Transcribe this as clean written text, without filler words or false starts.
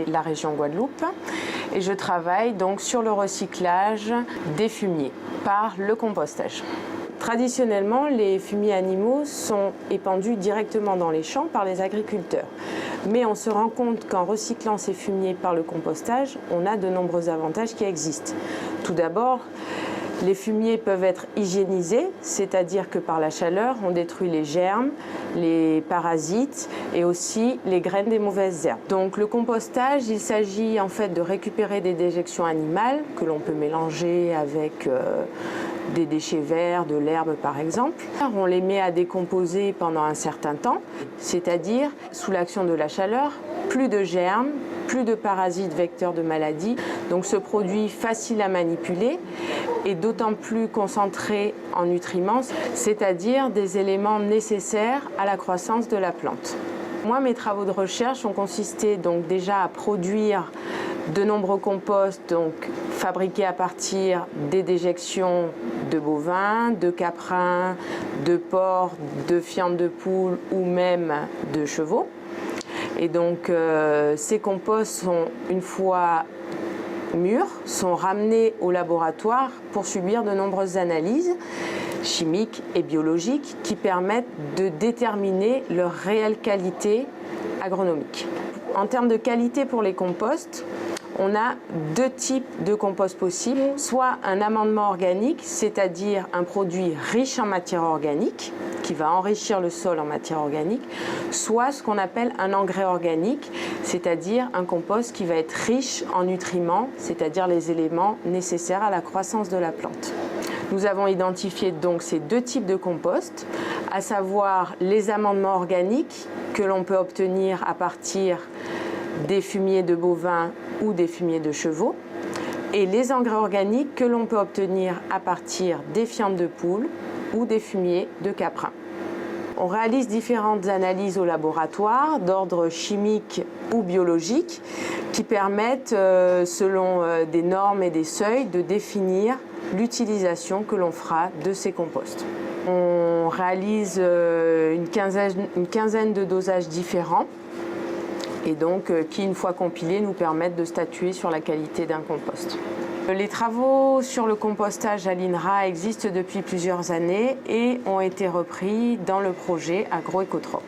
et la région Guadeloupe. Et je travaille donc sur le recyclage des fumiers par le compostage. Traditionnellement, les fumiers animaux sont épandus directement dans les champs par les agriculteurs. Mais on se rend compte qu'en recyclant ces fumiers par le compostage, on a de nombreux avantages qui existent. Tout d'abord, les fumiers peuvent être hygiénisés, c'est-à-dire que par la chaleur, on détruit les germes, les parasites et aussi les graines des mauvaises herbes. Donc le compostage, il s'agit en fait de récupérer des déjections animales que l'on peut mélanger avec des déchets verts, de l'herbe par exemple. On les met à décomposer pendant un certain temps, c'est-à-dire sous l'action de la chaleur, plus de germes, plus de parasites vecteurs de maladies. Donc ce produit facile à manipuler et d'autant plus concentré en nutriments, c'est-à-dire des éléments nécessaires à la croissance de la plante. Moi, mes travaux de recherche ont consisté donc déjà à produire de nombreux composts donc fabriqués à partir des déjections de bovins, de caprins, de porcs, de fientes de poules ou même de chevaux. Et donc ces composts sont, une fois mûrs, sont ramenés au laboratoire pour subir de nombreuses analyses chimiques et biologiques qui permettent de déterminer leur réelle qualité agronomique. En termes de qualité pour les composts, on a deux types de compost possibles, soit un amendement organique, c'est-à-dire un produit riche en matière organique, qui va enrichir le sol en matière organique, soit ce qu'on appelle un engrais organique, c'est-à-dire un compost qui va être riche en nutriments, c'est-à-dire les éléments nécessaires à la croissance de la plante. Nous avons identifié donc ces deux types de compost, à savoir les amendements organiques que l'on peut obtenir à partir des fumiers de bovins ou des fumiers de chevaux, et les engrais organiques que l'on peut obtenir à partir des fientes de poules ou des fumiers de caprins. On réalise différentes analyses au laboratoire d'ordre chimique ou biologique qui permettent, selon des normes et des seuils, de définir l'utilisation que l'on fera de ces composts. On réalise une quinzaine de dosages différents et donc qui, une fois compilés, nous permettent de statuer sur la qualité d'un compost. Les travaux sur le compostage à l'INRA existent depuis plusieurs années et ont été repris dans le projet Agroécotrope.